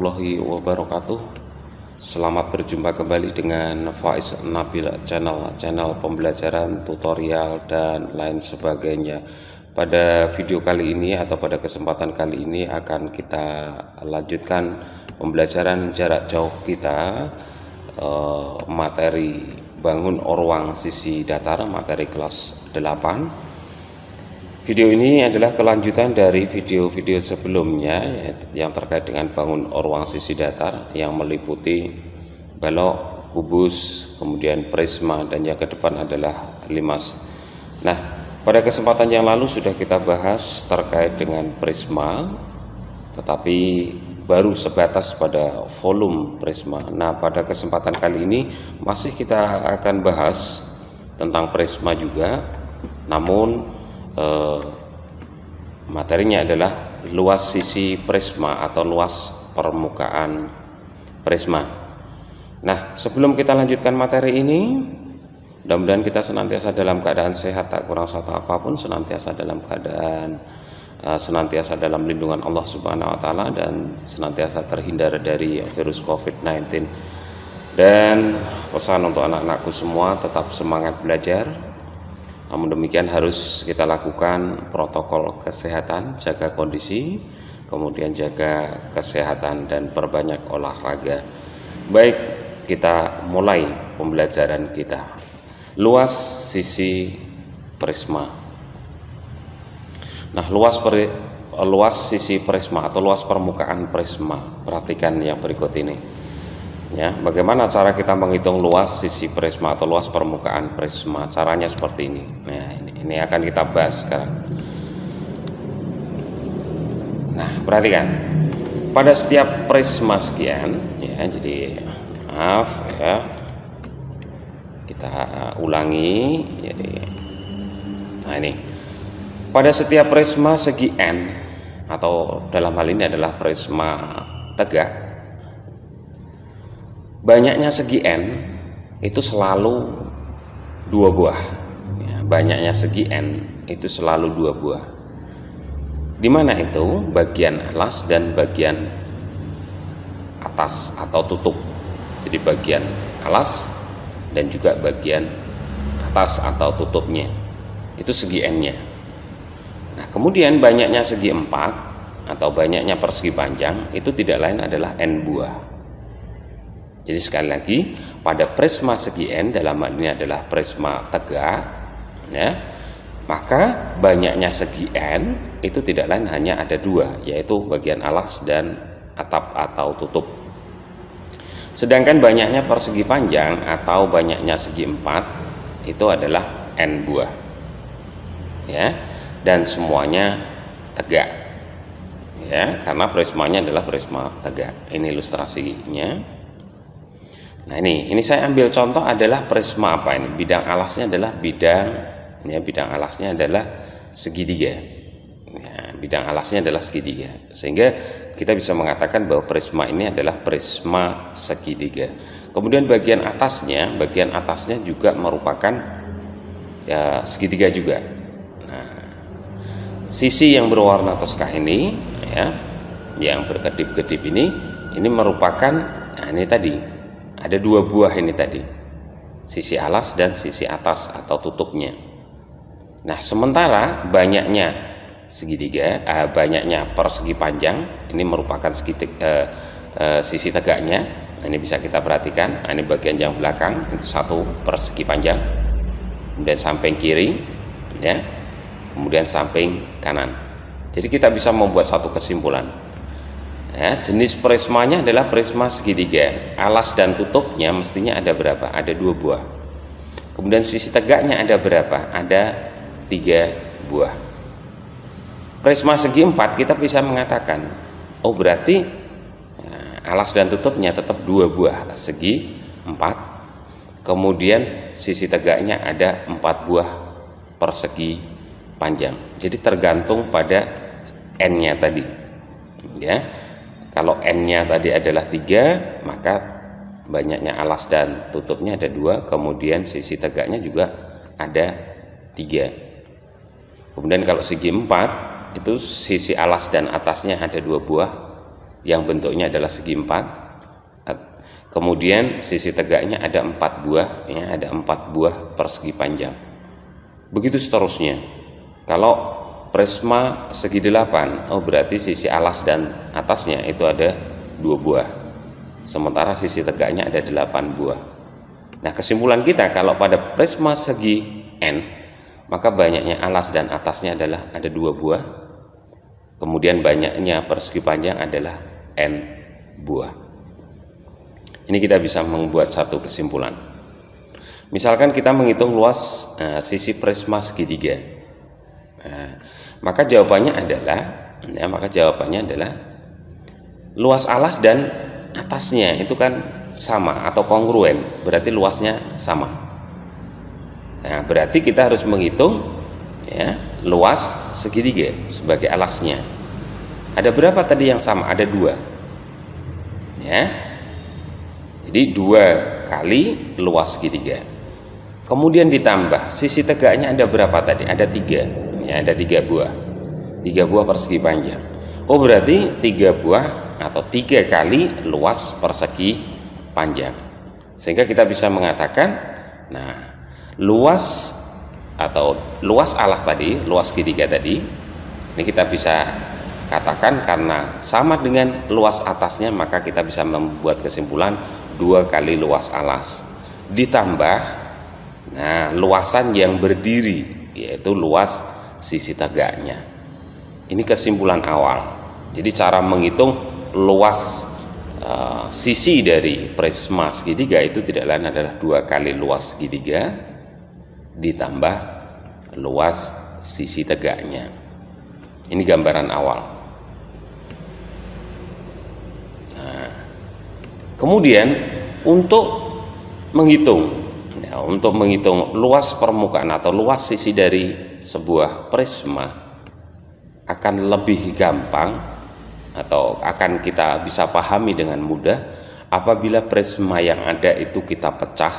warahmatullahi wabarakatuh. Selamat berjumpa kembali dengan Faiz Nabil channel pembelajaran, tutorial, dan lain sebagainya. Pada video kali ini atau pada kesempatan kali ini akan kita lanjutkan pembelajaran jarak jauh kita, materi bangun ruang sisi datar, materi kelas 8. Video ini adalah kelanjutan dari video-video sebelumnya yang terkait dengan bangun ruang sisi datar yang meliputi balok, kubus, kemudian prisma, dan yang ke depan adalah limas. Nah, pada kesempatan yang lalu sudah kita bahas terkait dengan prisma, tetapi baru sebatas pada volume prisma. Nah, pada kesempatan kali ini masih kita akan bahas tentang prisma juga, namun materinya adalah luas sisi prisma atau luas permukaan prisma. Nah, sebelum kita lanjutkan materi ini, mudah-mudahan kita senantiasa dalam keadaan sehat, tak kurang satu apapun, senantiasa dalam keadaan senantiasa dalam lindungan Allah Subhanahu wa taala, dan senantiasa terhindar dari virus COVID-19. Dan pesan untuk anak-anakku semua, tetap semangat belajar. Namun demikian harus kita lakukan protokol kesehatan, jaga kondisi, kemudian jaga kesehatan dan perbanyak olahraga. Baik, kita mulai pembelajaran kita. Luas sisi prisma. Nah, luas sisi prisma atau luas permukaan prisma. Perhatikan yang berikut ini. Ya, bagaimana cara kita menghitung luas sisi prisma atau luas permukaan prisma? Caranya seperti ini. Nah, ini akan kita bahas sekarang. Nah, perhatikan. Pada setiap prisma sekian, ya, jadi maaf ya. Kita ulangi. Jadi, nah ini. Pada setiap prisma segi n, atau dalam hal ini adalah prisma tegak, banyaknya segi n itu selalu 2 buah. Ya, banyaknya segi n itu selalu 2 buah. Di mana itu? Bagian alas dan bagian atas atau tutup. Jadi bagian alas dan juga bagian atas atau tutupnya. Itu segi n-nya. Nah, kemudian banyaknya segi 4 atau banyaknya persegi panjang itu tidak lain adalah n buah. Jadi sekali lagi, pada prisma segi n, dalam hal ini adalah prisma tegak, ya, maka banyaknya segi n itu tidak lain hanya ada 2, yaitu bagian alas dan atap atau tutup. Sedangkan banyaknya persegi panjang atau banyaknya segi 4 itu adalah n buah, ya, dan semuanya tegak, ya, karena prismanya adalah prisma tegak. Ini ilustrasinya. Nah, ini saya ambil contoh adalah prisma apa ini? Bidang alasnya adalah bidang alasnya adalah segitiga. Ya, bidang alasnya adalah segitiga. Sehingga kita bisa mengatakan bahwa prisma ini adalah prisma segitiga. Kemudian bagian atasnya juga merupakan ya segitiga juga. Nah, sisi yang berwarna toska ini, ya, yang berkedip-kedip ini merupakan, nah ini tadi ada 2 buah ini tadi, sisi alas dan sisi atas atau tutupnya. Nah, sementara banyaknya segitiga, banyaknya persegi panjang ini merupakan sisi tegaknya. Nah, ini bisa kita perhatikan. Nah, ini bagian yang belakang itu 1 persegi panjang, kemudian samping kiri, ya, kemudian samping kanan. Jadi kita bisa membuat satu kesimpulan. Ya, jenis prismanya adalah prisma segitiga. Alas dan tutupnya mestinya ada berapa? Ada 2 buah. Kemudian sisi tegaknya ada berapa? Ada 3 buah. Prisma segi 4 kita bisa mengatakan, oh berarti ya, alas dan tutupnya tetap 2 buah segi 4. Kemudian sisi tegaknya ada 4 buah persegi panjang. Jadi tergantung pada n-nya tadi. Ya. Kalau n-nya tadi adalah 3, maka banyaknya alas dan tutupnya ada 2, kemudian sisi tegaknya juga ada 3. Kemudian kalau segi 4 itu sisi alas dan atasnya ada 2 buah, yang bentuknya adalah segi 4. Kemudian sisi tegaknya ada 4 buah, ya, ada 4 buah persegi panjang. Begitu seterusnya. Kalau prisma segi 8, berarti sisi alas dan atasnya itu ada 2 buah. Sementara sisi tegaknya ada 8 buah. Nah, kesimpulan kita kalau pada prisma segi N, maka banyaknya alas dan atasnya adalah ada 2 buah. Kemudian banyaknya persegi panjang adalah N buah. Ini kita bisa membuat satu kesimpulan. Misalkan kita menghitung luas sisi prisma segitiga, maka jawabannya adalah luas alas dan atasnya itu kan sama atau kongruen, berarti luasnya sama. Nah, berarti kita harus menghitung, ya, luas segitiga sebagai alasnya. Ada berapa tadi yang sama? Ada 2, ya. Jadi 2 kali luas segitiga. Kemudian ditambah sisi tegaknya ada berapa tadi? Ada 3, ya, ada 3 buah. 3 buah persegi panjang. Berarti 3 buah atau 3 kali luas persegi panjang. Sehingga kita bisa mengatakan, nah, luas alas tadi, luas segitiga tadi, ini kita bisa katakan karena sama dengan luas atasnya, maka kita bisa membuat kesimpulan 2 kali luas alas ditambah, nah, luasan yang berdiri, yaitu luas sisi tegaknya. Ini kesimpulan awal. Jadi cara menghitung luas sisi dari prisma segitiga itu tidak lain adalah 2 kali luas segitiga ditambah luas sisi tegaknya. Ini gambaran awal. Nah, kemudian untuk menghitung luas permukaan atau luas sisi dari sebuah prisma akan lebih gampang atau akan kita bisa pahami dengan mudah apabila prisma yang ada itu kita pecah,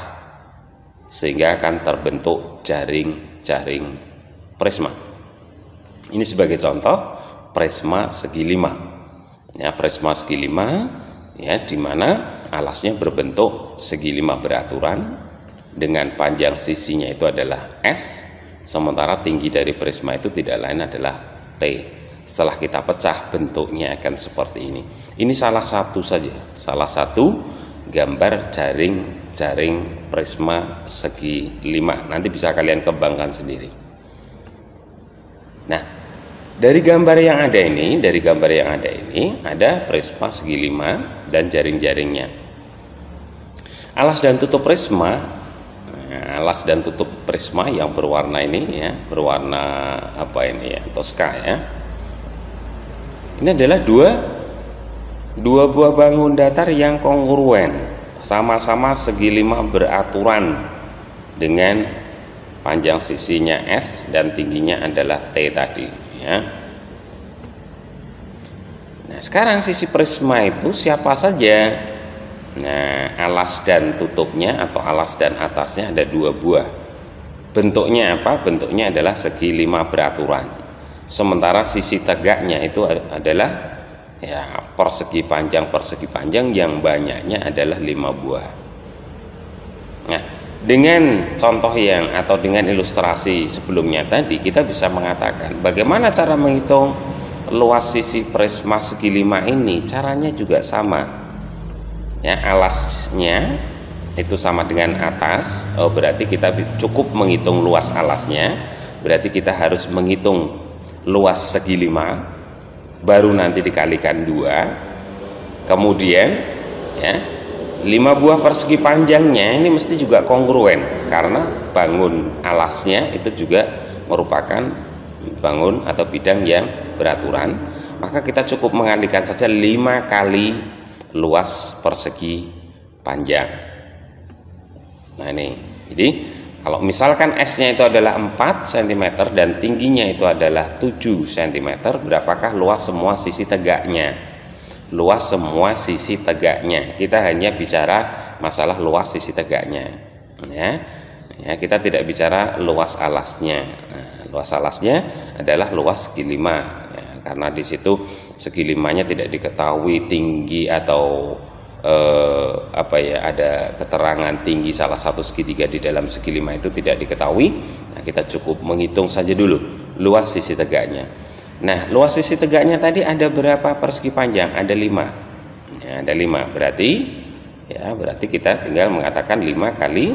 sehingga akan terbentuk jaring-jaring prisma. Ini sebagai contoh prisma segi 5, ya, prisma segi 5, ya, di mana alasnya berbentuk segi 5 beraturan dengan panjang sisinya itu adalah S, sementara tinggi dari prisma itu tidak lain adalah T. Setelah kita pecah, bentuknya akan seperti ini. Ini salah satu gambar jaring prisma segi 5. Nanti bisa kalian kembangkan sendiri. Nah, dari gambar yang ada ini, ada prisma segi 5 dan jaring-jaringnya. Alas dan tutup prisma yang berwarna ini, ya, berwarna apa ini, ya, toska, ya. Ini adalah dua buah bangun datar yang kongruen, sama-sama segi 5 beraturan dengan panjang sisinya S dan tingginya adalah T tadi, ya. Nah, sekarang sisi prisma itu siapa saja? Nah, alas dan tutupnya atau alas dan atasnya ada 2 buah. Bentuknya apa? Bentuknya adalah segi 5 beraturan. Sementara sisi tegaknya itu adalah, ya, persegi panjang yang banyaknya adalah 5 buah. Nah, dengan contoh dengan ilustrasi sebelumnya tadi, kita bisa mengatakan bagaimana cara menghitung luas sisi prisma segi 5 ini. Caranya juga sama, ya, alasnya itu sama dengan atas. Berarti kita cukup menghitung luas alasnya, berarti kita harus menghitung luas segi 5, baru nanti dikalikan 2, kemudian, ya, 5 buah persegi panjangnya ini mesti juga kongruen karena bangun alasnya itu juga merupakan bangun atau bidang yang beraturan, maka kita cukup mengalihkan saja 5 kali luas persegi panjang. Nah, ini jadi kalau misalkan S-nya itu adalah 4 cm dan tingginya itu adalah 7 cm, berapakah luas semua sisi tegaknya? Luas semua sisi tegaknya. Kita hanya bicara masalah luas sisi tegaknya, ya. Ya, kita tidak bicara luas alasnya. Nah, luas alasnya adalah luas segi 5, ya, karena di situ segi 5-nya tidak diketahui tinggi atau ada keterangan tinggi salah satu segitiga di dalam segi 5 itu tidak diketahui. Nah, kita cukup menghitung saja dulu luas sisi tegaknya. Nah, luas sisi tegaknya tadi ada berapa persegi panjang? Ada 5. Ya, ada 5. Berarti kita tinggal mengatakan 5 kali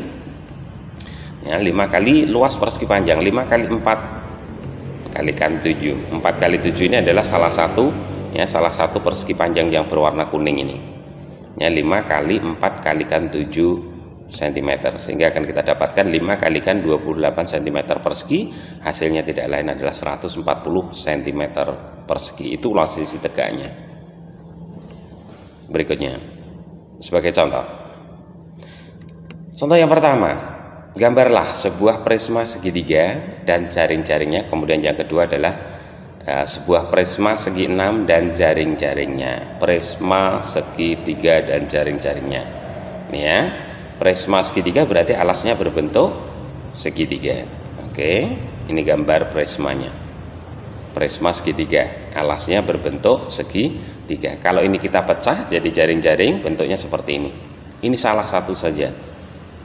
5 kali luas persegi panjang. 5 kali 4 kalikan 7. 4 kali 7 ini adalah salah satu persegi panjang yang berwarna kuning ini. 5 kali 4 kalikan 7 cm, sehingga akan kita dapatkan 5 kalikan 28 cm persegi, hasilnya tidak lain adalah 140 cm persegi. Itu luas sisi tegaknya. Berikutnya sebagai contoh yang pertama, gambarlah sebuah prisma segitiga dan jaring-jaringnya. Kemudian yang kedua adalah sebuah prisma segi 6 dan jaring-jaringnya. Prisma segitiga dan jaring-jaringnya. Ini ya, prisma segitiga berarti alasnya berbentuk segitiga. Oke, ini gambar prismanya. Prisma segitiga, alasnya berbentuk segitiga. Kalau ini kita pecah jadi jaring-jaring, bentuknya seperti ini. Ini salah satu saja.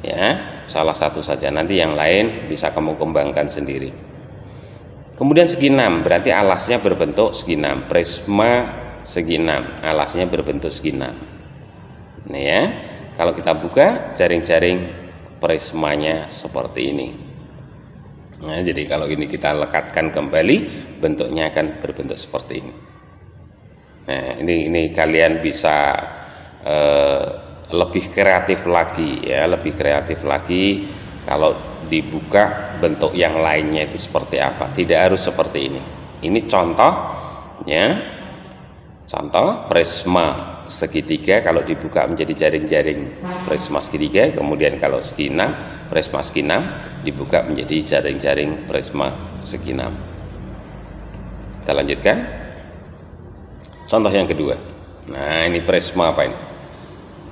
Ya, salah satu saja. Nanti yang lain bisa kamu kembangkan sendiri. Kemudian segi 6 berarti alasnya berbentuk segi 6. Prisma segi 6, alasnya berbentuk segi 6. Nah ya, kalau kita buka jaring-jaring prismanya seperti ini. Nah, jadi kalau ini kita lekatkan kembali, bentuknya akan berbentuk seperti ini. Nah, ini kalian bisa lebih kreatif lagi ya, lebih kreatif lagi. Kalau dibuka bentuk yang lainnya itu seperti apa, tidak harus seperti ini. Ini contohnya, contoh prisma segitiga kalau dibuka menjadi jaring-jaring prisma segitiga. Kemudian kalau segi 6, prisma segi 6 dibuka menjadi jaring-jaring prisma segi 6. Kita lanjutkan contoh yang kedua. Nah, ini prisma apa ini?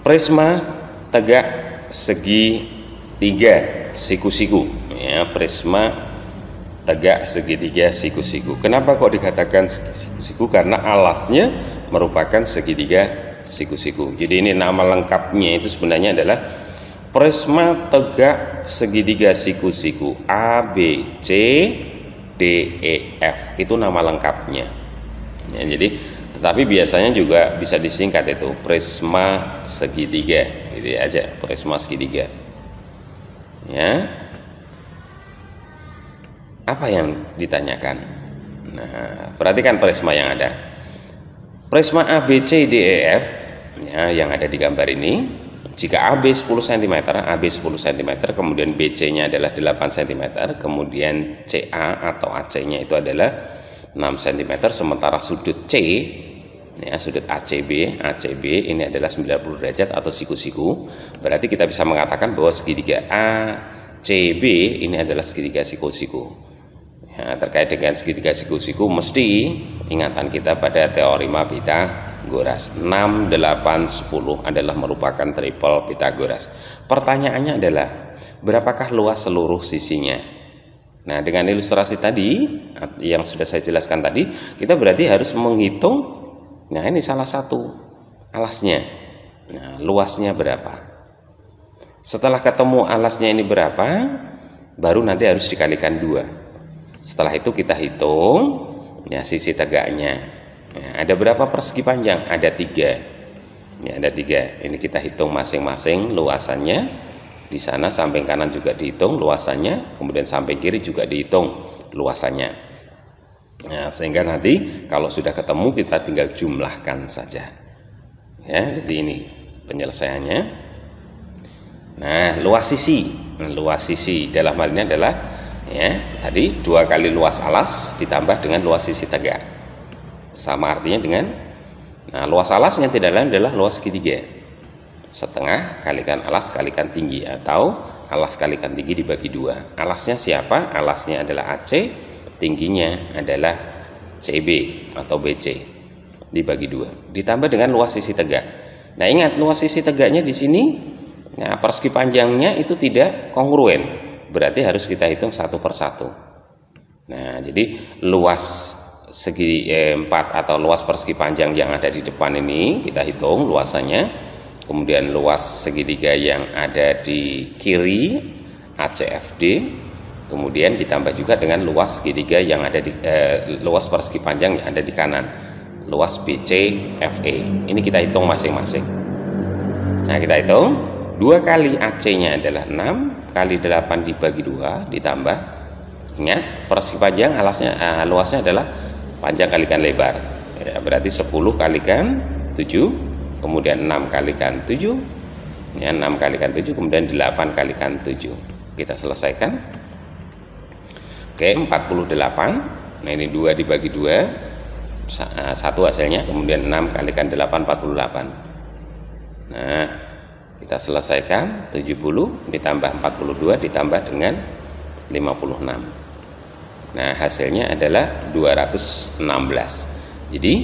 Prisma tegak segi 3 siku-siku ya, prisma tegak segitiga siku-siku. Kenapa kok dikatakan siku-siku? Karena alasnya merupakan segitiga siku-siku. Jadi ini nama lengkapnya itu sebenarnya adalah prisma tegak segitiga siku-siku A, B, C, D, E, F. Itu nama lengkapnya ya, jadi tetapi biasanya juga bisa disingkat itu prisma segitiga gitu aja, prisma segitiga ya. Apa yang ditanyakan? Nah, perhatikan prisma yang ada. Prisma A, B, C, D, E, F ya, yang ada di gambar ini. Jika AB 10 cm, AB 10 cm, kemudian BC nya adalah 8 cm, kemudian CA atau AC nya itu adalah 6 cm, sementara sudut C ya, sudut ACB ini adalah 90 derajat atau siku-siku. Berarti kita bisa mengatakan bahwa segitiga ACB ini adalah segitiga siku-siku ya. Terkait dengan segitiga siku-siku, mesti ingatan kita pada teorema Pythagoras. 6, 8, 10 adalah merupakan triple Pythagoras. Pertanyaannya adalah berapakah luas seluruh sisinya? Nah, dengan ilustrasi tadi yang sudah saya jelaskan tadi, kita berarti harus menghitung. Nah, ini salah satu alasnya. Nah, luasnya berapa? Setelah ketemu alasnya ini berapa, baru nanti harus dikalikan 2. Setelah itu kita hitung ya sisi tegaknya. Ya, ada berapa persegi panjang? Ada 3. Ya, ada 3. Ini kita hitung masing-masing luasannya. Di sana samping kanan juga dihitung luasannya, kemudian samping kiri juga dihitung luasannya. Nah, sehingga nanti kalau sudah ketemu kita tinggal jumlahkan saja. Ya, jadi ini penyelesaiannya. Nah, luas sisi dalam hal ini adalah ya, tadi 2 kali luas alas ditambah dengan luas sisi tegak. Sama artinya dengan luas alasnya tidak lain adalah luas segitiga. Setengah kalikan alas kalikan tinggi, atau alas kalikan tinggi dibagi 2. Alasnya siapa? Alasnya adalah AC, tingginya adalah CB atau BC, dibagi 2 ditambah dengan luas sisi tegak. Nah, ingat luas sisi tegaknya di sini, nah, persegi panjangnya itu tidak kongruen, berarti harus kita hitung satu persatu. Nah, jadi luas segi 4 atau luas persegi panjang yang ada di depan ini kita hitung luasannya, kemudian luas segitiga yang ada di kiri ACFD, kemudian ditambah juga dengan luas segitiga yang ada di luas persegi panjang yang ada di kanan, luas BCFE. Ini kita hitung masing-masing. Nah, kita hitung 2 kali AC-nya adalah 6 kali 8 dibagi 2 ditambah, ingat persegi panjang luasnya adalah panjang kalikan lebar ya, berarti 10 kalikan 7, kemudian 6 kalikan 7 ya, 6 kalikan 7, kemudian 8 kalikan 7. Kita selesaikan. Oke, 48. Nah, ini 2 dibagi 2 1 hasilnya, kemudian 6 kalikan 8 48. Nah, kita selesaikan. 70 ditambah 42 ditambah dengan 56. Nah, hasilnya adalah 216. Jadi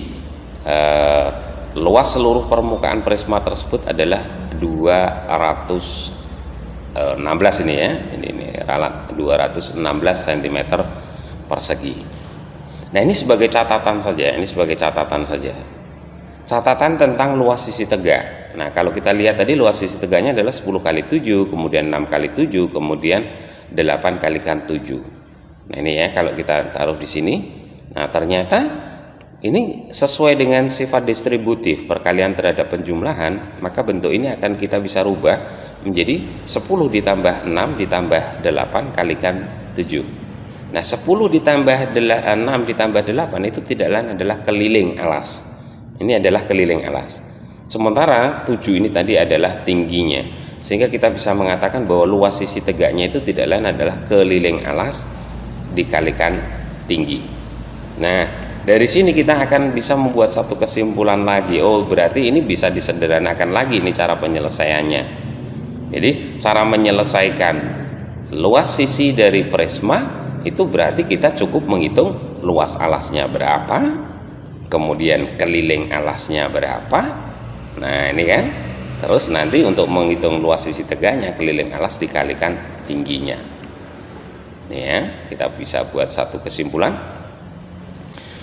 luas seluruh permukaan prisma tersebut adalah 216 ini ya. Ini ralat 216 cm persegi. Nah, ini sebagai catatan saja, Catatan tentang luas sisi tegak. Nah, kalau kita lihat tadi luas sisi tegaknya adalah 10 kali 7, kemudian 6 kali 7, kemudian 8 kalikan 7. Nah, ini ya kalau kita taruh di sini. Nah, ternyata ini sesuai dengan sifat distributif perkalian terhadap penjumlahan, maka bentuk ini akan kita bisa rubah menjadi 10 ditambah 6 ditambah 8 kalikan 7. Nah, 10 ditambah 6 ditambah 8 itu tidak lain adalah keliling alas. Ini adalah keliling alas. Sementara 7 ini tadi adalah tingginya, sehingga kita bisa mengatakan bahwa luas sisi tegaknya itu tidak lain adalah keliling alas dikalikan tinggi. Nah, dari sini kita akan bisa membuat satu kesimpulan lagi. Oh, berarti ini bisa disederhanakan lagi ini cara penyelesaiannya. Jadi, cara menyelesaikan luas sisi dari prisma itu berarti kita cukup menghitung luas alasnya berapa, kemudian keliling alasnya berapa. Nah, ini kan. Terus nanti untuk menghitung luas sisi tegaknya, keliling alas dikalikan tingginya. Ya, kita bisa buat satu kesimpulan.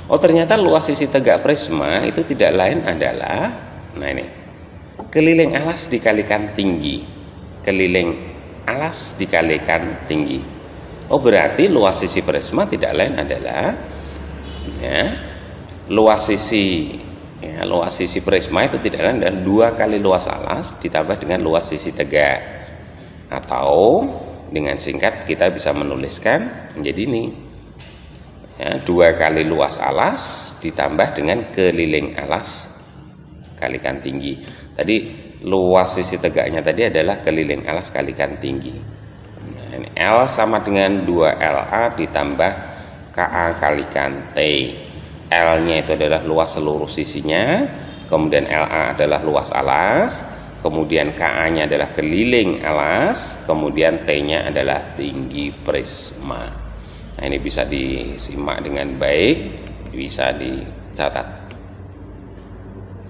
Oh, ternyata luas sisi tegak prisma itu tidak lain adalah, nah ini, keliling alas dikalikan tinggi. Keliling alas dikalikan tinggi. Oh, berarti luas sisi prisma tidak lain adalah ya, luas sisi prisma itu tidak lain adalah 2 kali luas alas ditambah dengan luas sisi tegak. Atau dengan singkat kita bisa menuliskan menjadi ini ya, 2 kali luas alas ditambah dengan keliling alas kalikan tinggi. Tadi luas sisi tegaknya tadi adalah keliling alas kalikan tinggi. Nah, ini L sama dengan 2LA ditambah KA kalikan T. L nya itu adalah luas seluruh sisinya, kemudian LA adalah luas alas, kemudian KA-nya adalah keliling alas, kemudian T-nya adalah tinggi prisma. Nah, ini bisa disimak dengan baik, bisa dicatat.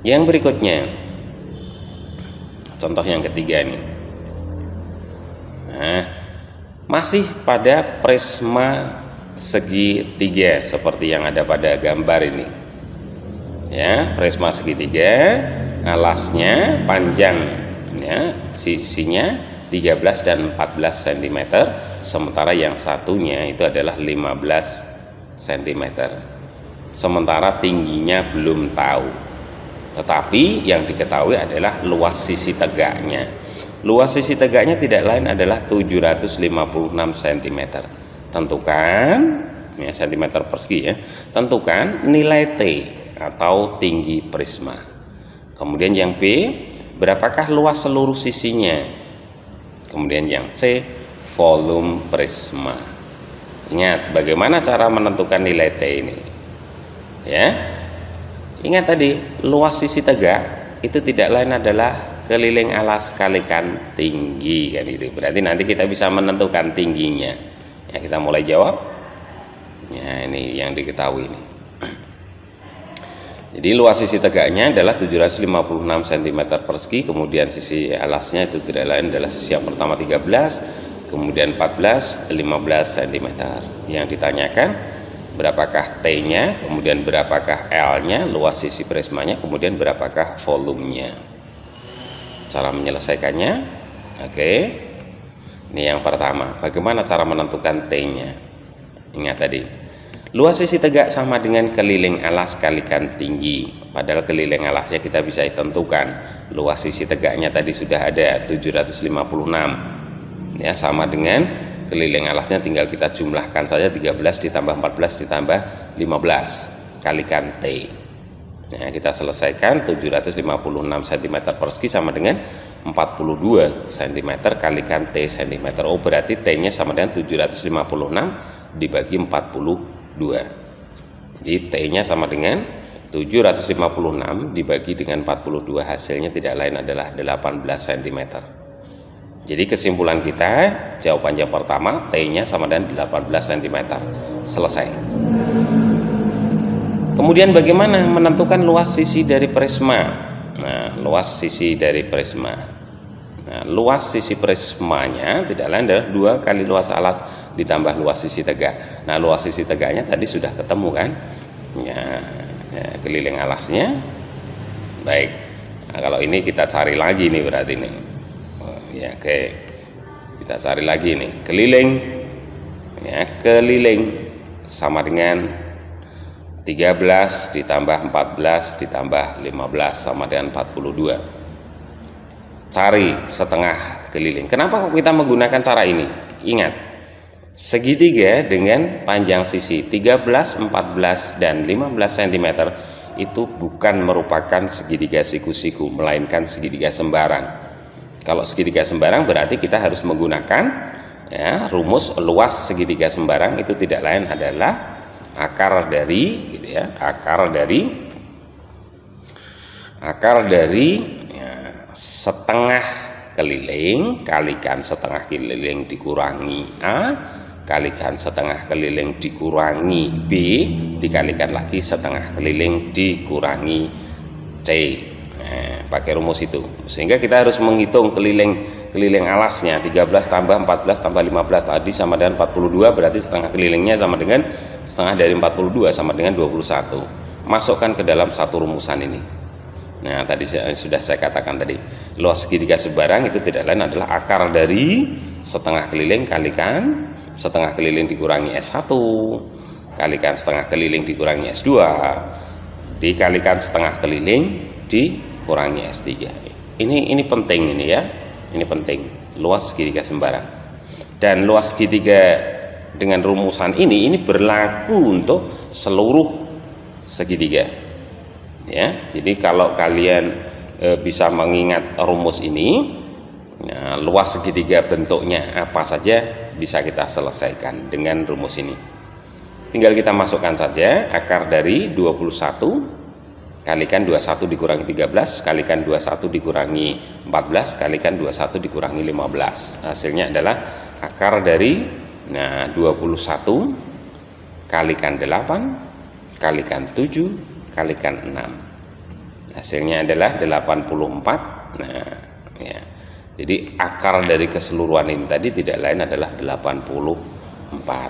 Yang berikutnya, contoh yang ketiga nih. Nah, masih pada prisma segitiga seperti yang ada pada gambar ini. Ya, prisma segitiga, alasnya panjangnya sisinya 13 dan 14 cm, sementara yang satunya itu adalah 15 cm. Sementara tingginya belum tahu. Tetapi yang diketahui adalah luas sisi tegaknya. Luas sisi tegaknya tidak lain adalah 756 cm. Tentukan ya, cm persegi ya. Tentukan nilai T atau tinggi prisma. Kemudian yang B, berapakah luas seluruh sisinya? Kemudian yang C, volume prisma. Ingat bagaimana cara menentukan nilai T ini? Ya. Ingat tadi, luas sisi tegak itu tidak lain adalah keliling alas kalikan tinggi kan itu. Berarti nanti kita bisa menentukan tingginya. Ya, kita mulai jawab. Ya, ini yang diketahui ini. Jadi luas sisi tegaknya adalah 756 cm persegi, kemudian sisi alasnya itu tidak lain adalah sisi yang pertama 13, kemudian 14, 15 cm. Yang ditanyakan berapakah T-nya, kemudian berapakah L-nya, luas sisi prismanya, kemudian berapakah volumenya. Cara menyelesaikannya, oke. Ini yang pertama, bagaimana cara menentukan T-nya? Ingat tadi, luas sisi tegak sama dengan keliling alas kalikan tinggi. Padahal keliling alasnya kita bisa tentukan. Luas sisi tegaknya tadi sudah ada 756. Ya, sama dengan keliling alasnya, tinggal kita jumlahkan saja 13 ditambah 14 ditambah 15 kalikan T. Nah, kita selesaikan 756 cm persegi sama dengan 42 cm kalikan T cm. Oh, berarti T-nya sama dengan 756 dibagi 42. Jadi T-nya sama dengan 756 dibagi dengan 42, hasilnya tidak lain adalah 18 cm. Jadi kesimpulan kita, jawaban yang pertama T-nya sama dengan 18 cm. Selesai. Kemudian bagaimana menentukan luas sisi dari prisma? Nah, luas sisi dari prisma. Nah, luas sisi prismanya tidak lain adalah 2 kali luas alas ditambah luas sisi tegak. Nah, luas sisi tegaknya tadi sudah ketemu kan? Ya, keliling alasnya. Baik. Nah, kalau ini kita cari lagi nih berarti nih. Ya, oke. Kita cari lagi nih. Keliling. Ya, keliling sama dengan 13 ditambah 14 ditambah 15 sama dengan 42. Cari setengah keliling. Kenapa kok kita menggunakan cara ini? Ingat, segitiga dengan panjang sisi 13, 14, dan 15 cm itu bukan merupakan segitiga siku-siku, melainkan segitiga sembarang. Kalau segitiga sembarang berarti kita harus menggunakan rumus luas segitiga sembarang, itu tidak lain adalah akar dari gitu ya, akar dari setengah keliling kalikan setengah keliling dikurangi A kalikan setengah keliling dikurangi B dikalikan lagi setengah keliling dikurangi C. Pakai rumus itu, sehingga kita harus menghitung keliling alasnya. 13 tambah 14 tambah 15 tadi sama dengan 42, berarti setengah kelilingnya sama dengan setengah dari 42 sama dengan 21. Masukkan ke dalam satu rumusan ini. Nah, tadi sudah saya katakan tadi, luas segitiga sebarang itu tidak lain adalah akar dari setengah keliling kalikan setengah keliling dikurangi S1 kalikan setengah keliling dikurangi S2 dikalikan setengah keliling dikurangi S3. Ini penting ini ya. Ini penting, luas segitiga sembarang. Dan luas segitiga dengan rumusan ini berlaku untuk seluruh segitiga. Ya, jadi kalau kalian bisa mengingat rumus ini, luas segitiga bentuknya apa saja bisa kita selesaikan dengan rumus ini. Tinggal kita masukkan saja akar dari 21 kalikan 21 dikurangi 13 kalikan 21 dikurangi 14 kalikan 21 dikurangi 15. Hasilnya adalah akar dari 21 kalikan 8 kalikan 7 kalikan 6. Hasilnya adalah 84. Nah, ya. Jadi akar dari keseluruhan ini tadi tidak lain adalah 84.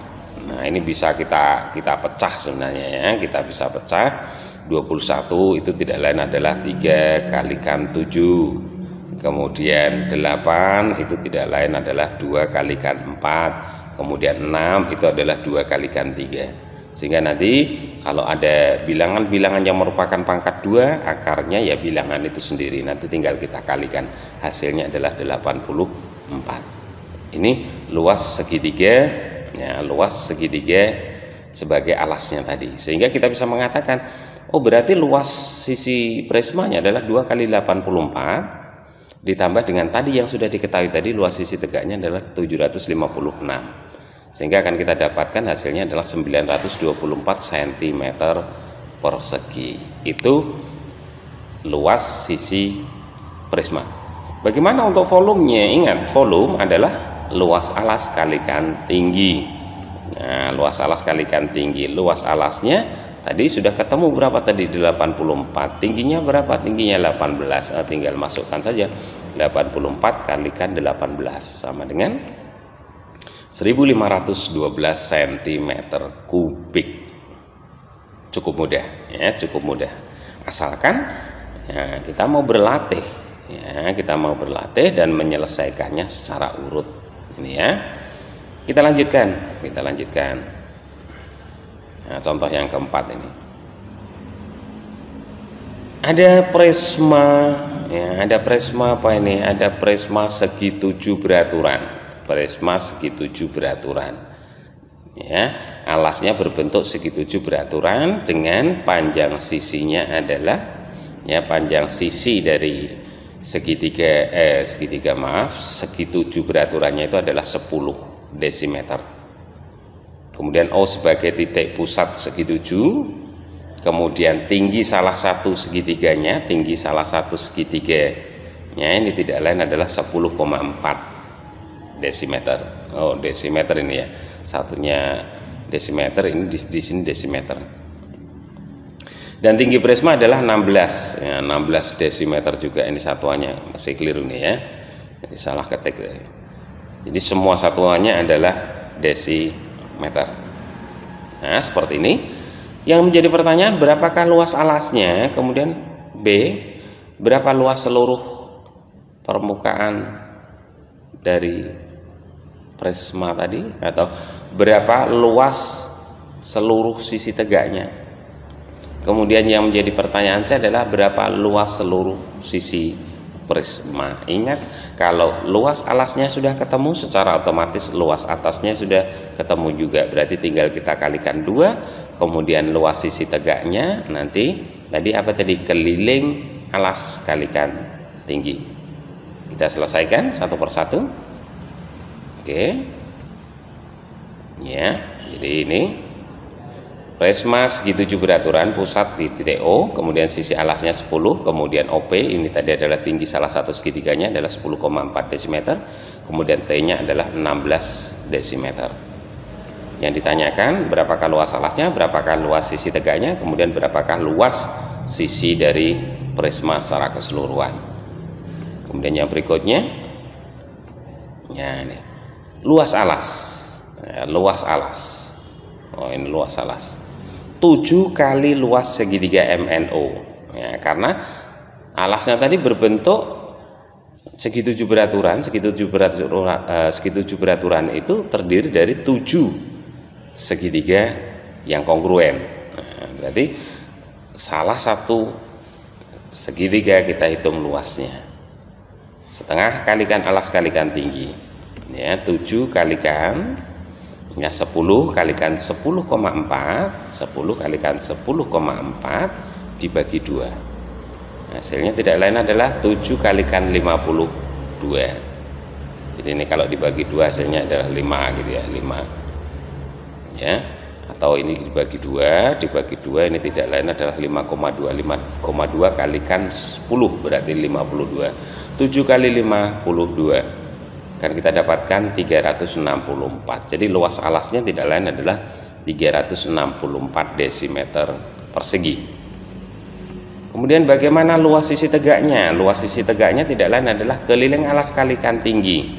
Nah, ini bisa kita pecah sebenarnya ya. Kita bisa pecah. 21 itu tidak lain adalah 3 kalikan 7. Kemudian 8 itu tidak lain adalah 2 kalikan 4. Kemudian 6 itu adalah 2 kalikan 3. Sehingga nanti kalau ada bilangan-bilangan yang merupakan pangkat 2, akarnya ya bilangan itu sendiri. Nanti tinggal kita kalikan. Hasilnya adalah 84. Ini luas segitiga, ya, luas segitiga sebagai alasnya tadi. Sehingga kita bisa mengatakan, oh berarti luas sisi prismanya adalah 2 kali 84 ditambah dengan tadi yang sudah diketahui tadi, luas sisi tegaknya adalah 756. Sehingga akan kita dapatkan hasilnya adalah 924 cm persegi. Itu luas sisi prisma. Bagaimana untuk volumenya? Ingat, volume adalah luas alas kalikan tinggi. Nah, luas alas kalikan tinggi. Luas alasnya tadi sudah ketemu berapa tadi? 84. Tingginya berapa? Tingginya 18. Tinggal masukkan saja 84 kalikan 18 sama dengan 1512 cm kubik. Cukup mudah ya, cukup mudah. Asalkan ya, kita mau berlatih ya, kita mau berlatih dan menyelesaikannya secara urut. Ini ya. Kita lanjutkan. Nah, contoh yang keempat ini. Ada prisma ya, ada prisma apa ini? Ada prisma segi 7 beraturan. Prisma segi 7 beraturan. Ya, alasnya berbentuk segi 7 beraturan dengan panjang sisinya adalah ya, panjang sisi dari segitiga segi 7 beraturannya itu adalah 10 desimeter. Kemudian O sebagai titik pusat segi 7, kemudian tinggi salah satu segitiganya, ini tidak lain adalah 10,4 desimeter. Oh, desimeter ini ya. Satunya desimeter, ini di sini desimeter. Dan tinggi prisma adalah 16 ya, 16 desimeter juga. Ini satuannya masih keliru nih ya, jadi salah ketik. Jadi semua satuannya adalah desimeter. Nah seperti ini. Yang menjadi pertanyaan, berapakah luas alasnya? Kemudian B, berapa luas seluruh permukaan dari prisma tadi, atau berapa luas seluruh sisi tegaknya. Kemudian yang menjadi pertanyaan saya adalah berapa luas seluruh sisi prisma. Ingat, kalau luas alasnya sudah ketemu, secara otomatis luas atasnya sudah ketemu juga. Berarti tinggal kita kalikan 2, kemudian luas sisi tegaknya nanti tadi apa tadi, keliling alas kalikan tinggi. Kita selesaikan satu persatu. Oke. Ya, jadi ini prisma segi 7 beraturan, pusat di titik O, kemudian sisi alasnya 10, kemudian OP ini tadi adalah tinggi salah satu segitiganya adalah 10,4 desimeter, kemudian T-nya adalah 16 desimeter. Yang ditanyakan berapakah luas alasnya, berapakah luas sisi tegaknya, kemudian berapakah luas sisi dari prisma secara keseluruhan. Kemudian yang berikutnya, ya ini luas alas, ya, luas alas. Oh ini luas alas. 7 kali luas segitiga MNO ya, karena alasnya tadi berbentuk segi 7 beraturan. Segi 7 beraturan itu terdiri dari 7 segitiga yang kongruen. Nah, berarti salah satu segitiga kita hitung luasnya, setengah kalikan alas kalikan tinggi ya, 7 kalikan ya 10 kalikan 10,4, 10 kalikan 10,4 dibagi 2. Hasilnya tidak lain adalah 7 kalikan 52. Jadi ini kalau dibagi 2 hasilnya adalah 5 gitu ya, 5. Ya. Atau ini dibagi 2 ini tidak lain adalah 5,2. 5,2 kalikan 10 berarti 52. 7 kali 52 kan kita dapatkan 364. Jadi luas alasnya tidak lain adalah 364 desimeter persegi. Kemudian bagaimana luas sisi tegaknya? Luas sisi tegaknya tidak lain adalah keliling alas kalikan tinggi.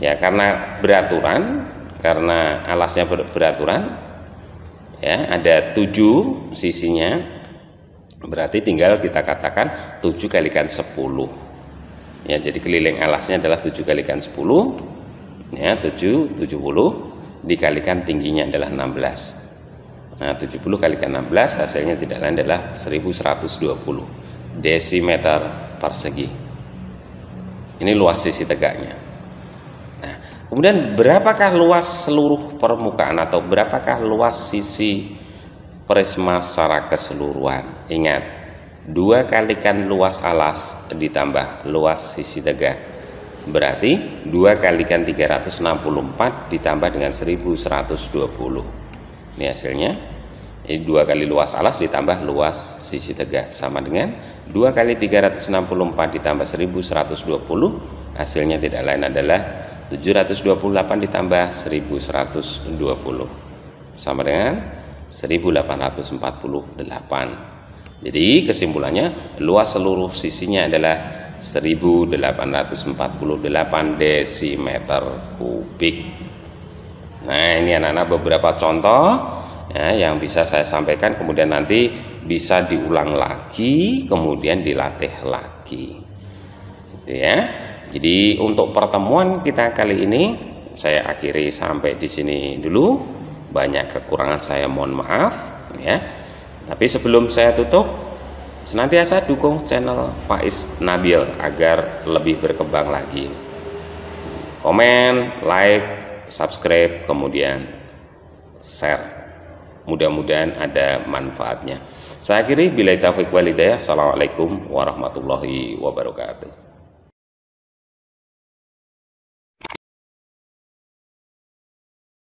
Ya, karena beraturan, karena alasnya beraturan ya, ada 7 sisinya. Berarti tinggal kita katakan 7 kalikan 10. Ya, jadi keliling alasnya adalah 7 kalikan 10 ya, 70 dikalikan tingginya adalah 16. Nah 70 kalikan 16 hasilnya tidak lain adalah 1120 desimeter persegi. Ini luas sisi tegaknya. Nah kemudian berapakah luas seluruh permukaan atau berapakah luas sisi prisma secara keseluruhan? Ingat, 2 kalikan luas alas ditambah luas sisi tegak, berarti 2 kalikan 364 ditambah dengan 1120. Ini hasilnya. Ini 2 kali luas alas ditambah luas sisi tegak sama dengan 2 kali 364 ditambah 1120. Hasilnya tidak lain adalah 728 ditambah 1120 sama dengan 1848. Jadi kesimpulannya luas seluruh sisinya adalah 1848 desimeter kubik. Nah ini anak-anak beberapa contoh ya, yang bisa saya sampaikan, kemudian nanti bisa diulang lagi, kemudian dilatih lagi, gitu ya. Jadi untuk pertemuan kita kali ini saya akhiri sampai di sini dulu. Banyak kekurangan saya mohon maaf ya. Tapi sebelum saya tutup, senantiasa dukung channel Faiz Nabil agar lebih berkembang lagi. Komen, like, subscribe, kemudian share. Mudah-mudahan ada manfaatnya. Saya akhiri, billahi taufiq wal hidayah. Assalamualaikum warahmatullahi wabarakatuh.